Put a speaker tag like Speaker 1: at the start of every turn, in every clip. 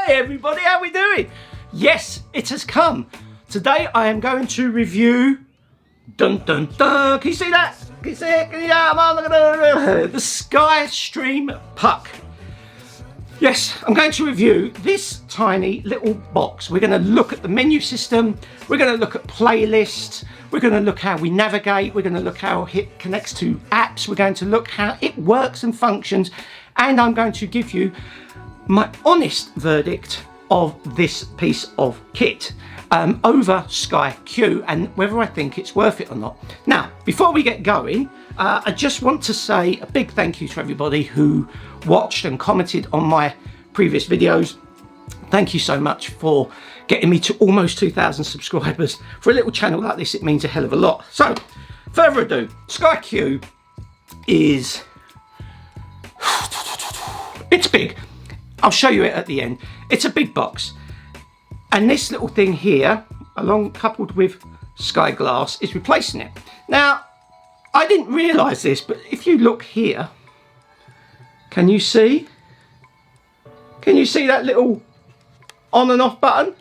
Speaker 1: Hey everybody, how we doing? Yes, it has come. Today I am going to review, dun dun dun, can you see that? Can you see it? Can you, the Skystream Puck. Yes, I'm going to review this tiny little box. We're going to look at the menu system, we're going to look at playlists, we're going to look how we navigate, we're going to look how it connects to apps, we're going to look how it works and functions, and I'm going to give you my honest verdict of this piece of kit over Sky Q and whether I think it's worth it or not. Now, before we get going, I just want to say a big thank you to everybody who watched and commented on my previous videos. Thank you so much for getting me to almost 2,000 subscribers. For a little channel like this, it means a hell of a lot. So, further ado, Sky Q is... it's big. I'll show you it at the end. It's a big box. And this little thing here, along coupled with Sky Glass, is replacing it. Now, I didn't realise this, but if you look here, can you see? Can you see that little on and off button?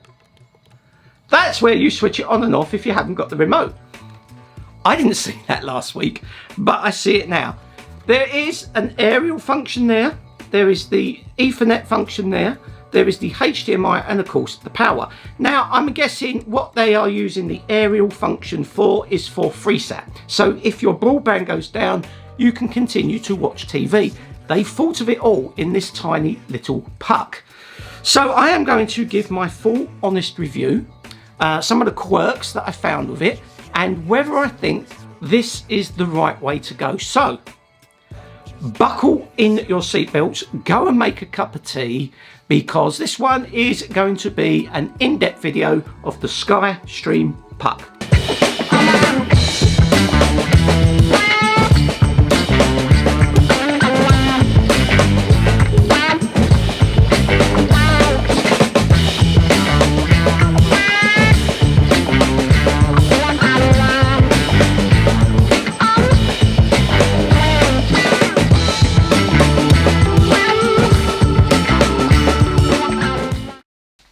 Speaker 1: That's where you switch it on and off if you haven't got the remote. I didn't see that last week, but I see it now. There is an aerial function there. There is the Ethernet function there. There is the HDMI and of course the power. Now I'm guessing what they are using the aerial function for is for FreeSat. So if your broadband goes down, you can continue to watch TV. They thought of it all in this tiny little puck. So I am going to give my full honest review, some of the quirks that I found with it, and whether I think this is the right way to go. So buckle in your seatbelts, go and make a cup of tea, because this one is going to be an in-depth video of the Skystream Puck.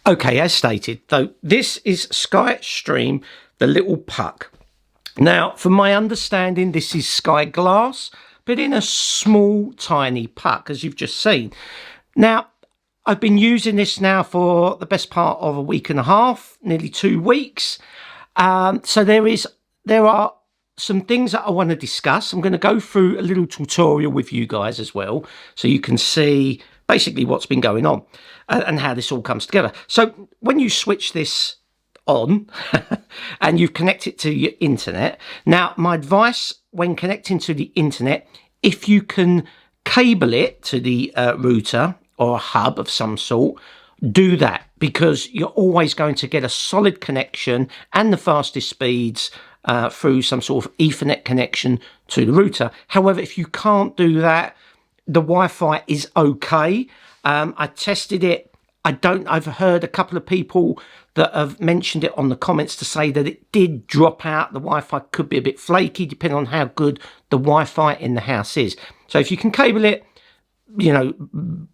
Speaker 1: Okay, as stated, though, this is Skystream, the little puck. Now, from my understanding, this is Sky Glass, but in a small, tiny puck, as you've just seen. Now, I've been using this now for the best part of a week and a half, nearly 2 weeks. So there are some things that I want to discuss. I'm going to go through a little tutorial with you guys as well, so you can see basically what's been going on and how this all comes together. So when you switch this on and you connect it to your internet, now my advice when connecting to the internet, if you can cable it to the router or a hub of some sort, do that, because you're always going to get a solid connection and the fastest speeds through some sort of Ethernet connection to the router. However, if you can't do that, the Wi-Fi is okay. I tested it. I've heard a couple of people that have mentioned it on the comments to say that it did drop out. The Wi-Fi could be a bit flaky depending on how good the Wi-Fi in the house is. So if you can cable it, you know,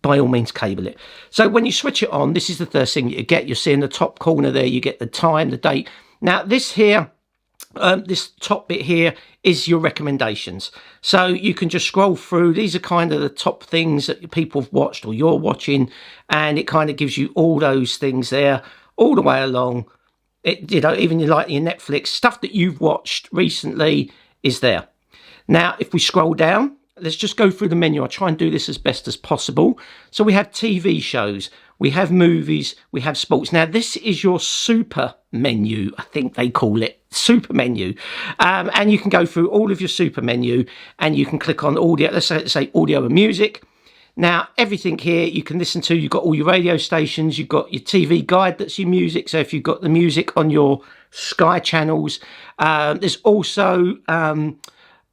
Speaker 1: by all means cable it. So when you switch it on, this is the first thing you get. You'll see in the top corner there, you get the time, the date. Now this here, this top bit here is your recommendations, so you can just scroll through. These are kind of the top things that people have watched or you're watching, and it kind of gives you all those things there all the way along. It, you know, even like your Netflix stuff that you've watched recently is there. Now if we scroll down, let's just go through the menu. I try and do this as best as possible. So we have TV shows, we have movies, we have sports. Now this is your super menu, I think they call it, super menu. And you can go through all of your super menu and you can click on audio, let's say audio and music. Now everything here you can listen to. You've got all your radio stations, you've got your TV guide, that's your music. So if you've got the music on your Sky channels, there's also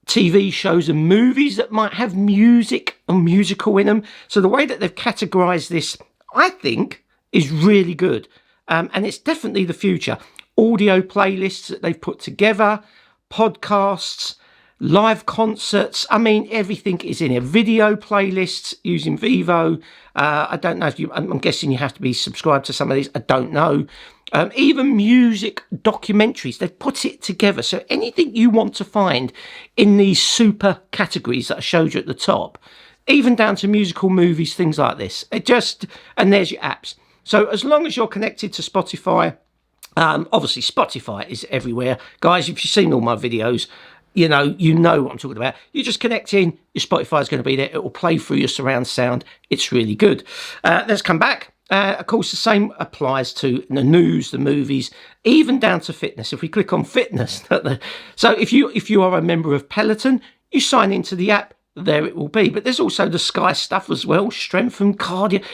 Speaker 1: TV shows and movies that might have music or musical in them. So the way that they've categorized this, I think, is really good. And it's definitely the future. Audio playlists that they've put together, podcasts, live concerts. I mean, everything is in here. Video playlists using Vivo. I don't know if you, I'm guessing you have to be subscribed to some of these. I don't know. Even music documentaries, they've put it together. So anything you want to find in these super categories that I showed you at the top, even down to musical movies, things like this. And there's your apps. So as long as you're connected to Spotify, obviously Spotify is everywhere. Guys, if you've seen all my videos, you know what I'm talking about. You just connect in, your Spotify is going to be there. It will play through your surround sound. It's really good. Let's come back. Of course, the same applies to the news, the movies, even down to fitness. If we click on fitness, so if you are a member of Peloton, you sign into the app, there it will be. But there's also the Sky stuff as well, strength and cardio.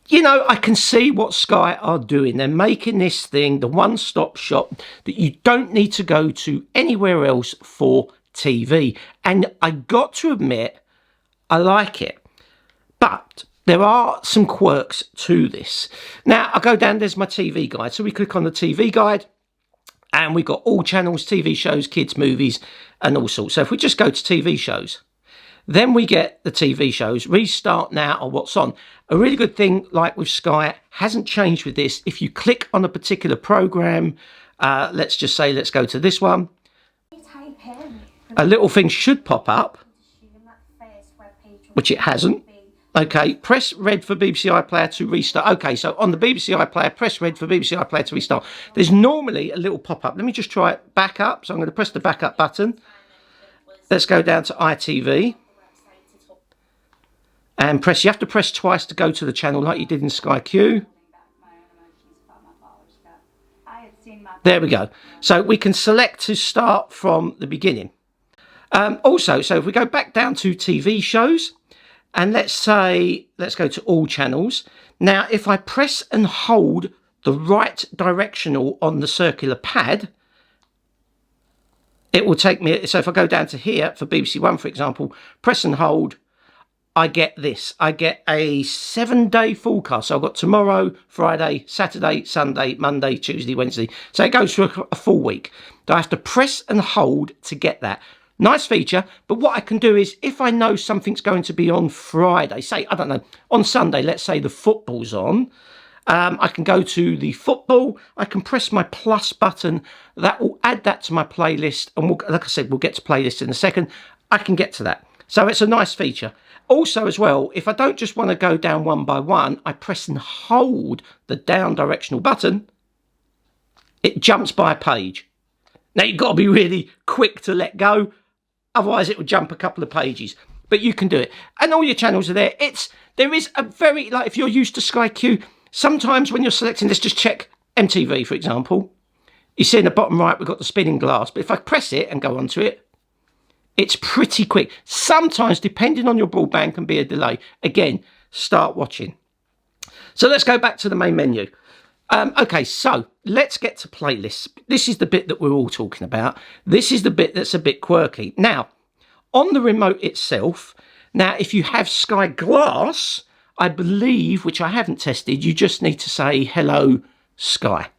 Speaker 1: You know, I can see what Sky are doing. They're making this thing the one-stop shop that you don't need to go to anywhere else for TV. And I got to admit, I like it. But there are some quirks to this. Now, I go down, there's my TV guide. So we click on the TV guide and we've got all channels, TV shows, kids, movies, and all sorts. So if we just go to TV shows, then we get the TV shows, restart now or what's on. A really good thing, like with Sky, hasn't changed with this. If you click on a particular program, let's just say, let's go to this one. A little thing should pop up, which it hasn't. Okay, press red for BBC iPlayer to restart. Okay, so on the BBC iPlayer, press red for BBC iPlayer to restart. There's normally a little pop-up. Let me just try it back up. So I'm going to press the backup button. Let's go down to ITV. And press, you have to press twice to go to the channel like you did in Sky Q. There we go. So we can select to start from the beginning. Also, so if we go back down to TV shows, and let's go to all channels. Now, if I press and hold the right directional on the circular pad, it will take me, so if I go down to here for BBC One, for example, press and hold, I get this. I get a 7-day forecast. So I've got tomorrow, Friday, Saturday, Sunday, Monday, Tuesday, Wednesday. So it goes for a full week. So I have to press and hold to get that. Nice feature, but what I can do is, if I know something's going to be on Friday, say, I don't know, on Sunday, let's say the football's on, I can go to the football, I can press my plus button, that will add that to my playlist, and like I said, we'll get to playlist in a second, I can get to that. So it's a nice feature. Also as well, if I don't just want to go down one by one, I press and hold the down directional button, it jumps by a page. Now you've got to be really quick to let go, otherwise it will jump a couple of pages, but you can do it. And all your channels are there. There is a very, like if you're used to Sky Q, sometimes when you're selecting, let's just check MTV, for example. You see in the bottom right, we've got the spinning glass, but if I press it and go onto it, it's pretty quick. Sometimes, depending on your broadband, can be a delay. Again, start watching. So let's go back to the main menu. Okay, so let's get to playlists. This is the bit that we're all talking about. This is the bit that's a bit quirky. Now, on the remote itself, now if you have Sky Glass, I believe, which I haven't tested, you just need to say, hello, Sky.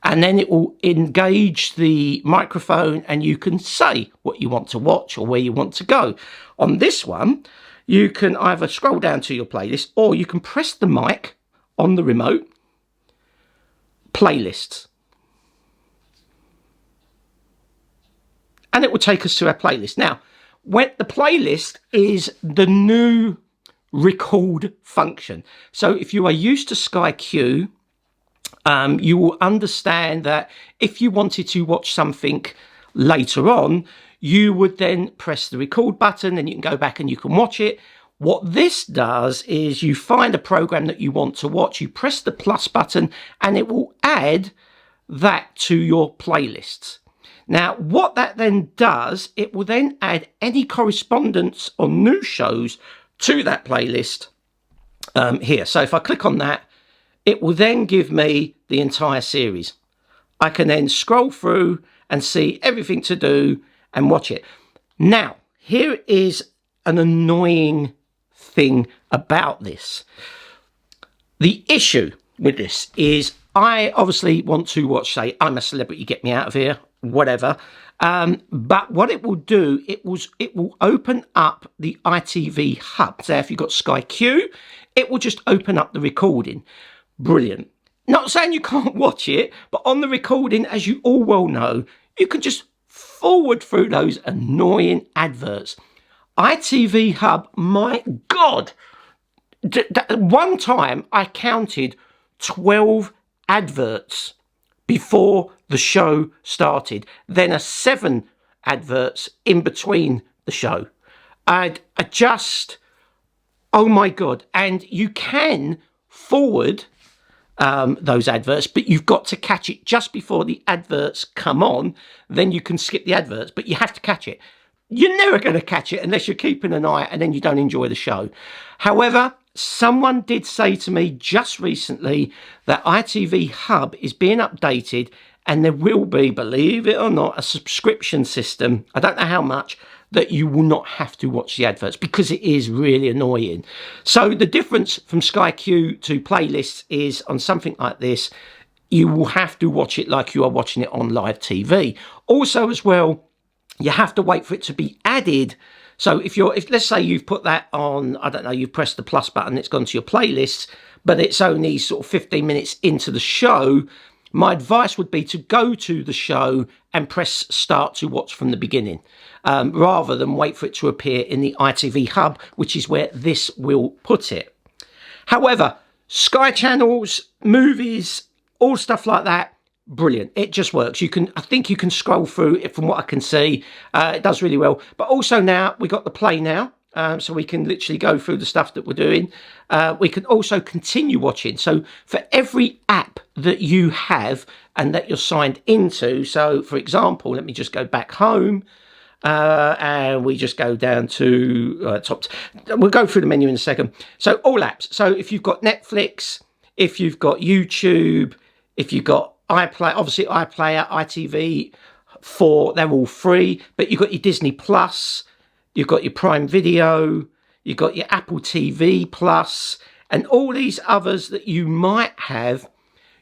Speaker 1: And then it will engage the microphone and you can say what you want to watch or where you want to go. On this one, you can either scroll down to your playlist or you can press the mic on the remote, playlists. And it will take us to our playlist. Now, when the playlist is the new record function. So if you are used to Sky Q, you will understand that if you wanted to watch something later on, you would then press the record button and you can go back and you can watch it. What this does is you find a program that you want to watch, you press the plus button and it will add that to your playlists. Now, what that then does, it will then add any correspondence on new shows to that playlist here. So if I click on that, it will then give me the entire series. I can then scroll through and see everything to do and watch it. Now, here is an annoying thing about this. The issue with this is I obviously want to watch, say, I'm a Celebrity, Get Me Out of Here, whatever. But what it will do, it will open up the ITV hub. So if you've got Sky Q, it will just open up the recording. Brilliant. Not saying you can't watch it, but on the recording, as you all well know, you can just forward through those annoying adverts. ITV hub, my God. One time I counted 12 adverts before the show started, then 7 adverts in between the show. I just, oh my God. And you can forward those adverts, but you've got to catch it just before the adverts come on. Then you can skip the adverts, but you have to catch it. You're never going to catch it unless you're keeping an eye and then you don't enjoy the show. However, someone did say to me just recently that ITV Hub is being updated and there will be, believe it or not, a subscription system. I don't know how much, that you will not have to watch the adverts because it is really annoying. So the difference from Sky Q to playlists is on something like this, you will have to watch it like you are watching it on live TV. Also as well, you have to wait for it to be added. So if let's say you've put that on, I don't know, you've pressed the plus button, it's gone to your playlists, but it's only sort of 15 minutes into the show, my advice would be to go to the show and press start to watch from the beginning, rather than wait for it to appear in the ITV hub, which is where this will put it. However, Sky channels, movies, all stuff like that, brilliant. It just works. I think you can scroll through it from what I can see. It does really well. But also now we got the play now. So we can literally go through the stuff that we're doing. We can also continue watching. So for every app that you have and that you're signed into, so for example, let me just go back home and we just go down to top. We'll go through the menu in a second. So all apps. So if you've got Netflix, if you've got YouTube, if you've got iPlayer, obviously iPlayer, ITV4, they're all free, but you've got your Disney Plus, you've got your Prime Video, you've got your Apple TV Plus, and all these others that you might have.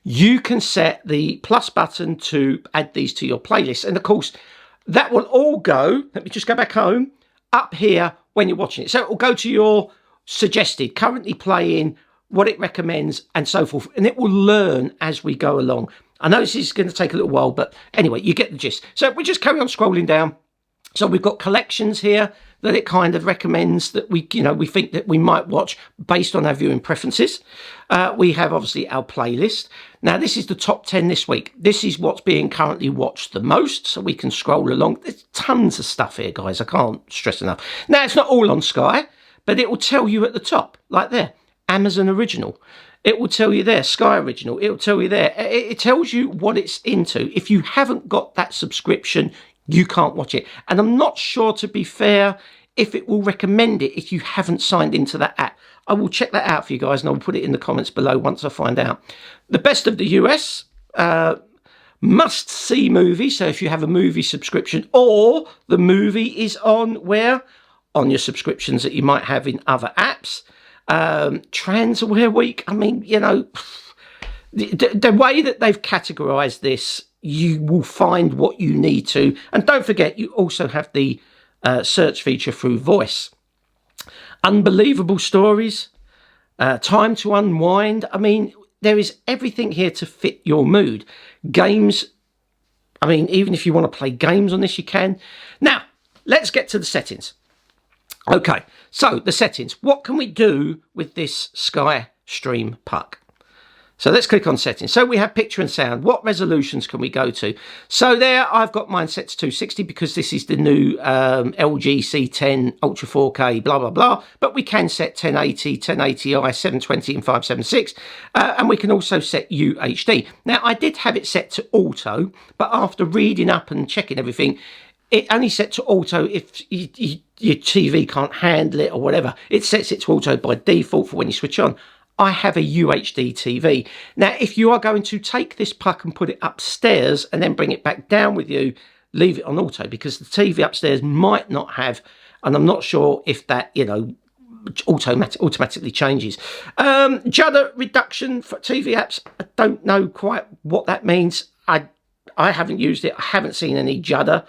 Speaker 1: You can set the plus button to add these to your playlist. And of course, that will all go, let me just go back home, up here when you're watching it. So it will go to your suggested, currently playing, what it recommends, and so forth. And it will learn as we go along. I know this is going to take a little while, but anyway, you get the gist. So we just carry on scrolling down. So we've got collections here that it kind of recommends that we think that we might watch based on our viewing preferences. We have obviously our playlist. Now this is the top 10 this week. This is what's being currently watched the most. So we can scroll along. There's tons of stuff here, guys. I can't stress enough. Now it's not all on Sky, but it will tell you at the top, like there, Amazon Original. It will tell you there, Sky Original. It will tell you there. It tells you what it's into. If you haven't got that subscription, you can't watch it. And I'm not sure, to be fair, if it will recommend it if you haven't signed into that app. I will check that out for you guys and I'll put it in the comments below once I find out. The best of the US, must-see movie. So if you have a movie subscription or the movie is on where? On your subscriptions that you might have in other apps. Trans Aware Week, I mean, you know, the way that they've categorized this, you will find what you need to. And don't forget, you also have the search feature through voice. Unbelievable stories, time to unwind. I mean, there is everything here to fit your mood. Games, I mean, even if you want to play games on this, you can. Now, let's get to the settings. Okay, so the settings. What can we do with this Sky Stream Puck? So let's click on settings. So we have picture and sound. What resolutions can we go to? So there, I've got mine set to 260 because this is the new LG C10 Ultra 4K, blah, blah, blah. But we can set 1080, 1080i, 720 and 576. And we can also set UHD. Now, I did have it set to auto, but after reading up and checking everything, it only set to auto if your TV can't handle it or whatever. It sets it to auto by default for when you switch on. I have a UHD TV. Now, if you are going to take this puck and put it upstairs and then bring it back down with you, leave it on auto because the TV upstairs might not have, and I'm not sure if that, you know, automatically changes. Judder reduction for TV apps, I don't know quite what that means. I haven't used it. I haven't seen any judder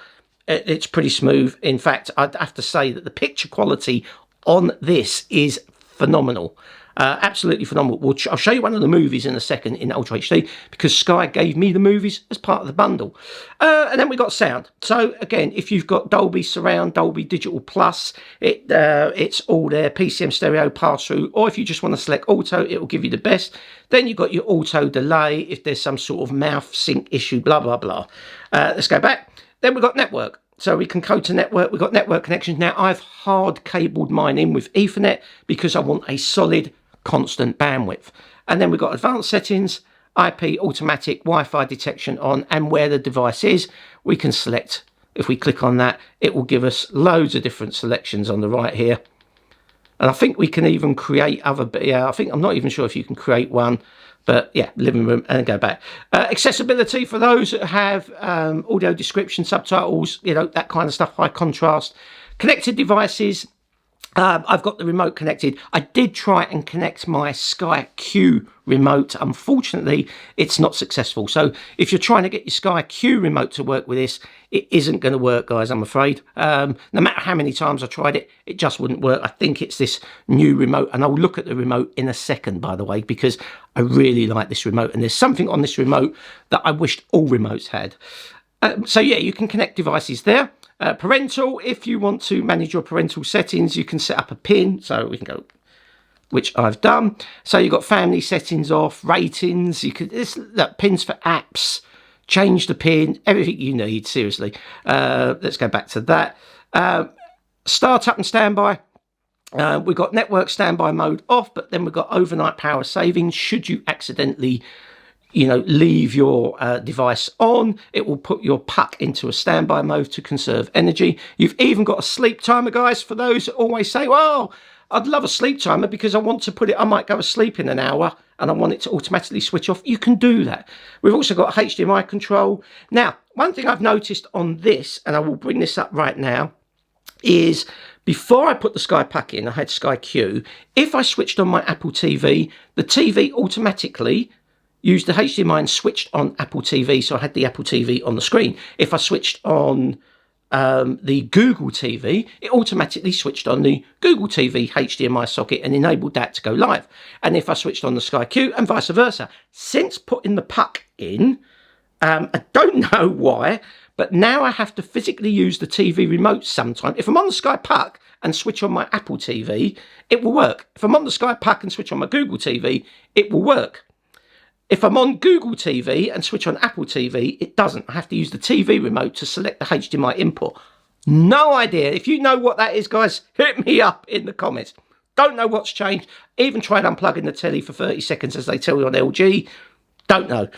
Speaker 1: It's pretty smooth. In fact, I'd have to say that the picture quality on this is phenomenal. Absolutely phenomenal. I'll show you one of the movies in a second in Ultra HD, because Sky gave me the movies as part of the bundle. And then we got sound. So again, if you've got Dolby Surround, Dolby Digital Plus, it's all there, PCM stereo, pass-through, or if you just want to select auto, it will give you the best. Then you've got your auto delay if there's some sort of mouth sync issue, blah, blah, blah. Let's go back. Then we've got network. So we can go to network. We've got network connections. Now, I've hard cabled mine in with Ethernet because I want a solid, constant bandwidth. And then we've got advanced settings, IP automatic Wi-Fi detection on, and where the device is, we can select. If we click on that, it will give us loads of different selections on the right here. And I think we can even create other, I'm not even sure if you can create one. But yeah, living room, and go back. Accessibility for those that have audio description, subtitles, that kind of stuff, high contrast. Connected devices. I've got the remote connected. I did try and connect my Sky Q remote. Unfortunately, it's not successful. So if you're trying to get your Sky Q remote to work with this, it isn't going to work, guys, I'm afraid. No matter how many times I tried it, it just wouldn't work. I think it's this new remote, and I'll look at the remote in a second, by the way, because I really like this remote, and there's something on this remote that I wished all remotes had. So yeah, you can connect devices there. Parental, if you want to manage your parental settings, you can set up a pin. So we can go, which I've done. So you've got family settings off, ratings. You could pins for apps, change the pin, everything you need, seriously. Let's go back to that. Startup and standby. We've got network standby mode off, but then we've got overnight power savings. Should you accidentally leave your device on, it will put your puck into a standby mode to conserve energy. You've even got a sleep timer, guys, for those that always say, well, I'd love a sleep timer because I want to I might go to sleep in an hour and I want it to automatically switch off. You can do that. We've also got HDMI control. Now, one thing I've noticed on this, and I will bring this up right now, is before I put the Sky Puck in, I had Sky Q. If I switched on my Apple TV, the TV automatically used the HDMI and switched on Apple TV, so I had the Apple TV on the screen. If I switched on the Google TV, it automatically switched on the Google TV HDMI socket and enabled that to go live. And if I switched on the Sky Q, and vice versa. Since putting the puck in, I don't know why, but now I have to physically use the TV remote sometime. If I'm on the Sky Puck and switch on my Apple TV, it will work. If I'm on the Sky Puck and switch on my Google TV, it will work. If I'm on Google TV and switch on Apple TV, it doesn't. I have to use the TV remote to select the HDMI input. No idea. If you know what that is, guys, hit me up in the comments. Don't know what's changed. Even tried unplugging the telly for 30 seconds, as they tell you on LG. Don't know.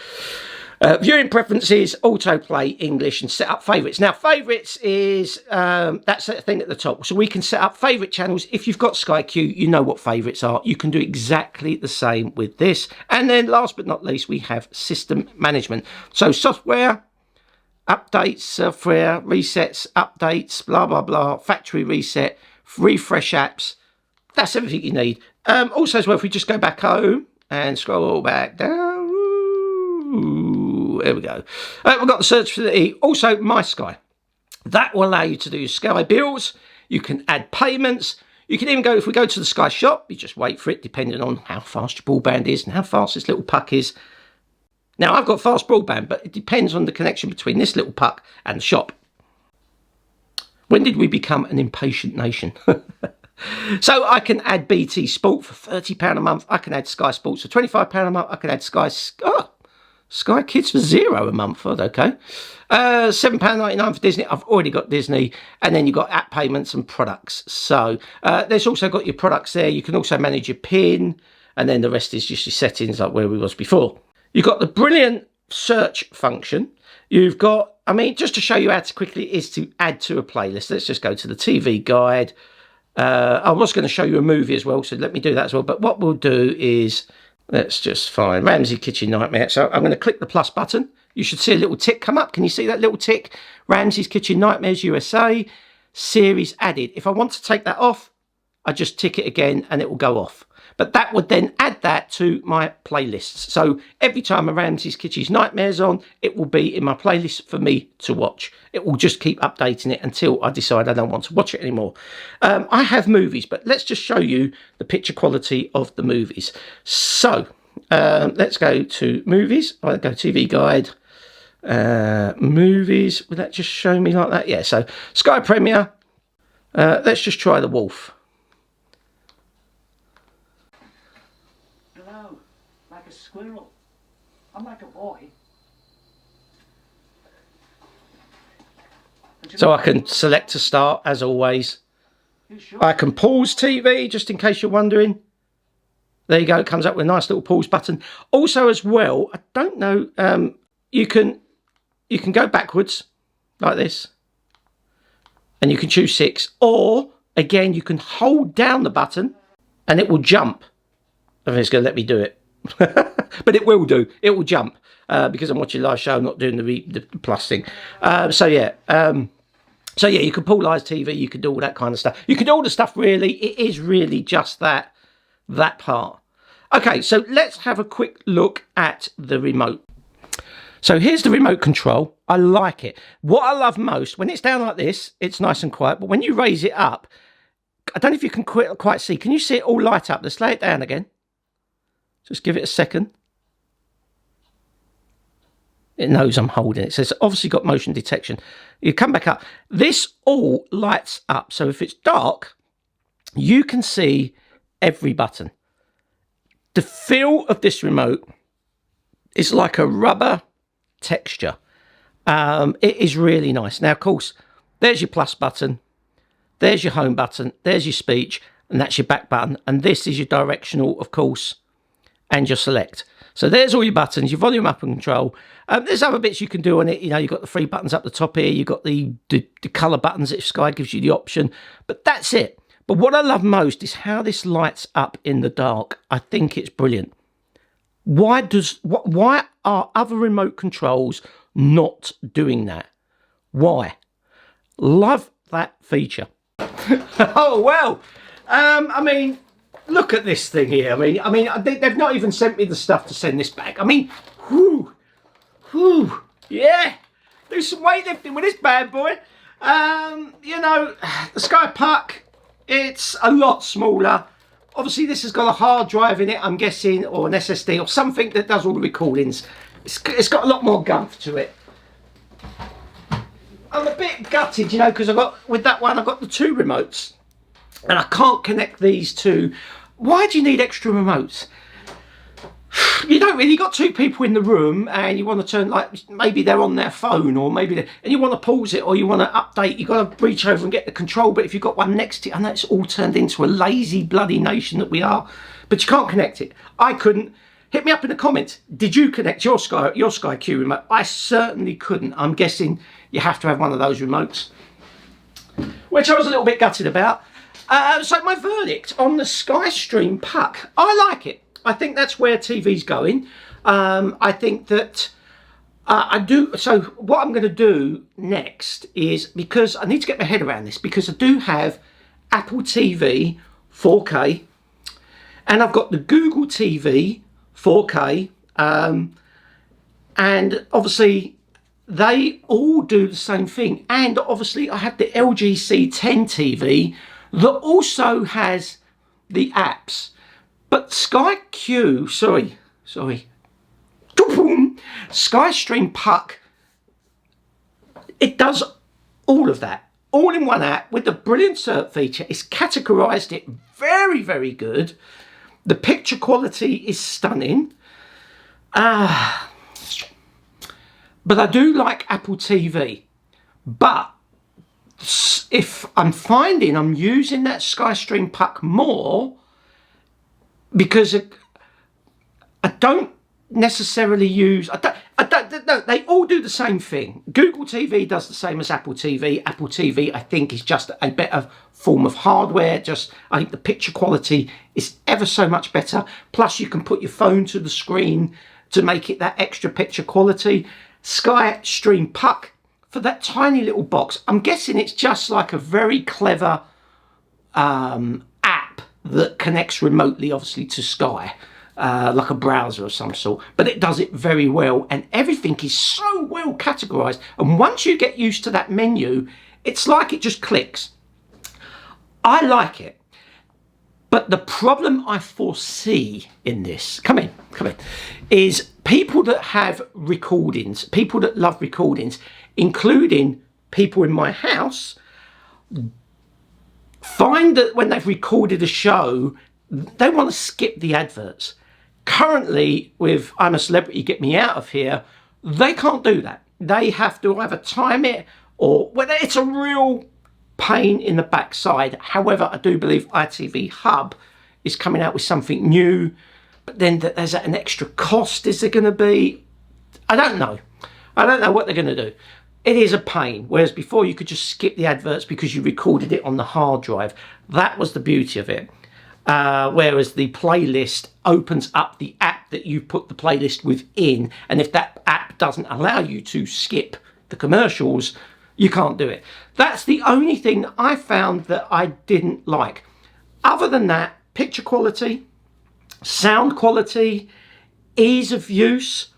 Speaker 1: Viewing preferences, autoplay English, and set up favourites. Now, favourites is, that's that thing at the top. So we can set up favourite channels. If you've got Sky Q, you know what favourites are. You can do exactly the same with this. And then last but not least, we have system management. So software, updates, software, resets, updates, blah, blah, blah, factory reset, refresh apps. That's everything you need. Also as well, if we just go back home and scroll all back down. Ooh, there we go. We've got the search facility. Also, My Sky. That will allow you to do your Sky bills. You can add payments. You can even go, if we go to the Sky shop, you just wait for it, depending on how fast your broadband is and how fast this little puck is. Now, I've got fast broadband, but it depends on the connection between this little puck and the shop. When did we become an impatient nation? So I can add BT Sport for £30 a month. I can add Sky Sports for £25 a month. I can add Sky Kids for £0 a month. Okay. £7.99 for Disney. I've already got Disney. And then you've got app payments and products. So there's also got your products there. You can also manage your PIN. And then the rest is just your settings like where we was before. You've got the brilliant search function. You've got, just to show you how to quickly is to add to a playlist. Let's just go to the TV guide. I was going to show you a movie as well, so let me do that as well. But what we'll do is, let's just find Ramsey Kitchen Nightmare. So I'm going to click the plus button. You should see a little tick come up. Can you see that little tick? Ramsey's Kitchen Nightmares USA, series added. If I want to take that off, I just tick it again and it will go off. But that would then add that to my playlists. So every time a Ramsay's Kitchen's Nightmares on, it will be in my playlist for me to watch. It will just keep updating it until I decide I don't want to watch it anymore. I have movies, but let's just show you the picture quality of the movies. So let's go to movies. I'll go TV guide. Movies. Would that just show me like that? Yeah, so Sky Premiere. Let's just try The Wolf.
Speaker 2: Hello, like a squirrel. I'm like a boy.
Speaker 1: So I can select to start, as always. I can pause TV, just in case you're wondering. There you go, it comes up with a nice little pause button. Also, as well, I don't know, you can go backwards, like this. And you can choose 6. Or, again, you can hold down the button, and it will jump. I think it's going to let me do it. But it will do. It will jump. Because I'm watching a live show, I'm not doing the plus thing. So yeah, you can pull live TV, you can do all that kind of stuff. You can do all the stuff, really. It is really just that part. Okay, so let's have a quick look at the remote. So here's the remote control. I like it. What I love most, when it's down like this, it's nice and quiet. But when you raise it up, I don't know if you can quite see. Can you see it all light up? Let's lay it down again. Just give it a second. It knows I'm holding it. So it's obviously got motion detection. You come back up. This all lights up. So if it's dark, you can see every button. The feel of this remote is like a rubber texture. It is really nice. Now, of course, there's your plus button. There's your home button. There's your speech. And that's your back button. And this is your directional, of course, and your select. So there's all your buttons, your volume up and control. There's other bits you can do on it. You know, you've got the 3 buttons up the top here. You've got the colour buttons if Sky gives you the option. But that's it. But what I love most is how this lights up in the dark. I think it's brilliant. Why are other remote controls not doing that? Why? Love that feature. Oh, well. I mean, look at this thing here. I mean, they've not even sent me the stuff to send this back. I mean, whoo, yeah. Do some weightlifting with this bad boy. You know, the Sky Puck, it's a lot smaller. Obviously, this has got a hard drive in it, I'm guessing, or an SSD, or something that does all the recordings. It's got a lot more gumph to it. I'm a bit gutted, you know, because with that one, I've got the 2 remotes. And I can't connect these two. Why do you need extra remotes? You don't really. You've got 2 people in the room and you want to turn, like, maybe they're on their phone or maybe and you want to pause it or you want to update. You've got to reach over and get the control. But if you've got one next to it, I know it's all turned into a lazy bloody nation that we are. But you can't connect it. I couldn't. Hit me up in the comments. Did you connect your Sky Q remote? I certainly couldn't. I'm guessing you have to have one of those remotes. Which I was a little bit gutted about. So my verdict on the SkyStream Puck, I like it. I think that's where TV's going. I think that I do. So what I'm going to do next is, because I need to get my head around this, because I do have Apple TV 4K and I've got the Google TV 4K, and obviously they all do the same thing. And obviously I have the LG C10 TV that also has the apps. But SkyStream Puck, it does all of that, all in one app with the brilliant search feature. It's categorized it very, very good. The picture quality is stunning. But I do like Apple TV. But if I'm finding I'm using that SkyStream Puck more, because I don't necessarily use, no, they all do the same thing. Google TV does the same as Apple TV. Apple TV, I think, is just a better form of hardware. I think the picture quality is ever so much better. Plus, you can put your phone to the screen to make it that extra picture quality. SkyStream Puck, for that tiny little box, I'm guessing it's just like a very clever app that connects remotely, obviously, to Sky, like a browser of some sort. But it does it very well, and everything is so well categorized. And once you get used to that menu, it's like it just clicks. I like it. But the problem I foresee in this, come in, is people that have recordings, people that love recordings, including people in my house, find that when they've recorded a show, they want to skip the adverts. Currently, with I'm a Celebrity, Get Me Out of Here, they can't do that. They have to either time it or, well, it's a real pain in the backside. However, I do believe ITV Hub is coming out with something new, but then there's an extra cost. Is there going to be? I don't know what they're going to do. It is a pain, whereas before you could just skip the adverts because you recorded it on the hard drive. That was the beauty of it. Whereas the playlist opens up the app that you put the playlist within, and if that app doesn't allow you to skip the commercials, you can't do it. That's the only thing that I found that I didn't like. Other than that, picture quality, sound quality, ease of use,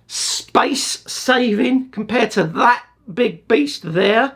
Speaker 1: space saving compared to that big beast there,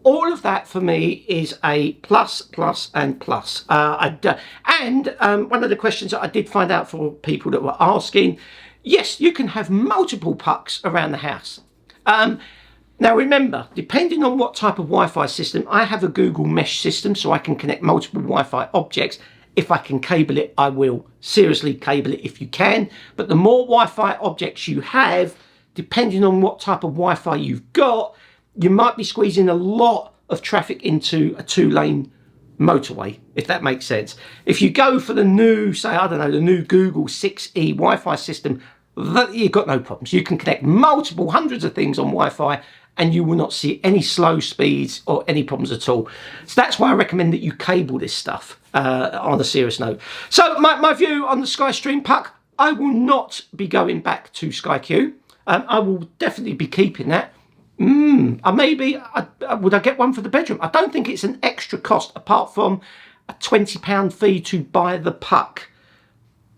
Speaker 1: all of that for me is a plus, and plus. And one of the questions that I did find out for people that were asking, yes, you can have multiple pucks around the house. Now remember, depending on what type of Wi-Fi system, I have a Google Mesh system, so I can connect multiple Wi-Fi objects. If I can cable it, I will. Seriously, cable it if you can. But the more Wi-Fi objects you have, depending on what type of Wi-Fi you've got, you might be squeezing a lot of traffic into a 2-lane motorway, if that makes sense. If you go for the new, say, I don't know, the new Google 6E Wi-Fi system, you've got no problems. You can connect multiple hundreds of things on Wi-Fi and you will not see any slow speeds or any problems at all. So that's why I recommend that you cable this stuff on a serious note. So my view on the SkyStream Puck, I will not be going back to SkyQ. I will definitely be keeping that. Would I get one for the bedroom? I don't think it's an extra cost apart from a £20 fee to buy the puck.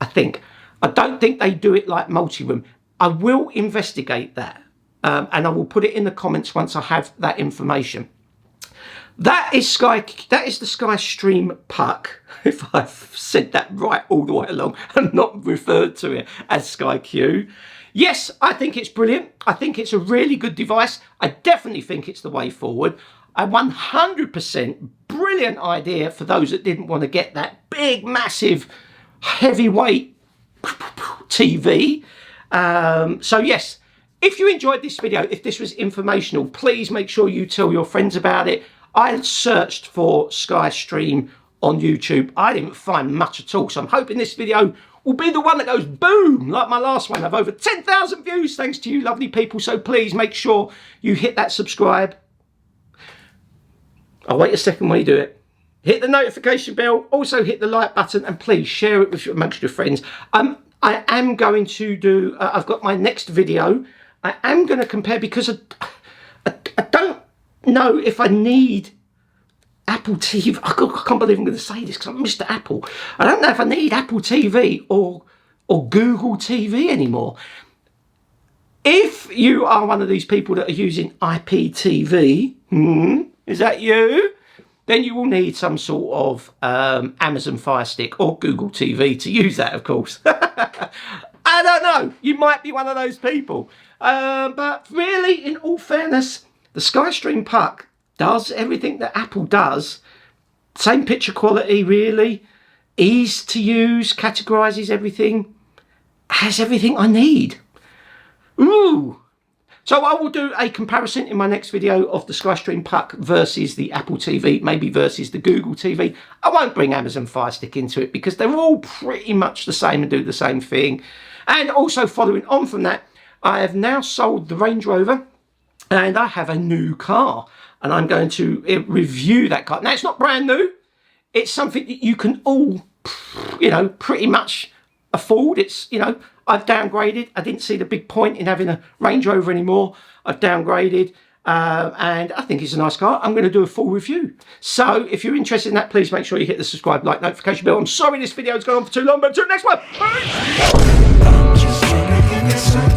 Speaker 1: I don't think they do it like multi-room. I will investigate that. And I will put it in the comments once I have that information. That is the SkyStream Puck, if I've said that right all the way along and not referred to it as SkyQ. Yes, I think it's brilliant. I think it's a really good device. I definitely think it's the way forward. A 100% brilliant idea for those that didn't want to get that big, massive, heavyweight TV. So yes, if you enjoyed this video, if this was informational, please make sure you tell your friends about it. I searched for SkyStream on YouTube. I didn't find much at all, so I'm hoping this video will be the one that goes boom, like my last one. I've over 10,000 views, thanks to you lovely people. So please make sure you hit that subscribe. I'll wait a second while you do it. Hit the notification bell, also hit the like button, and please share it amongst your friends. I am going to do, I've got my next video. I am going to compare, because I don't know if I need Apple TV. I can't believe I'm going to say this because I'm Mr. Apple. I don't know if I need Apple TV or Google TV anymore. If you are one of these people that are using IPTV, is that you? Then you will need some sort of Amazon Fire Stick or Google TV to use that, of course. I don't know. You might be one of those people. But really, in all fairness, the SkyStream Puck does everything that Apple does. Same picture quality, really. Ease to use, categorizes everything. Has everything I need. Ooh. So I will do a comparison in my next video of the SkyStream Puck versus the Apple TV, maybe versus the Google TV. I won't bring Amazon Fire Stick into it because they're all pretty much the same and do the same thing. And also following on from that, I have now sold the Range Rover and I have a new car. And I'm going to review that car. Now, it's not brand new. It's something that you can all, pretty much afford. It's, I've downgraded. I didn't see the big point in having a Range Rover anymore. I've downgraded. and I think it's a nice car. I'm going to do a full review. So if you're interested in that, please make sure you hit the subscribe, like, notification bell. I'm sorry this video has gone on for too long, but until the next one. Bye.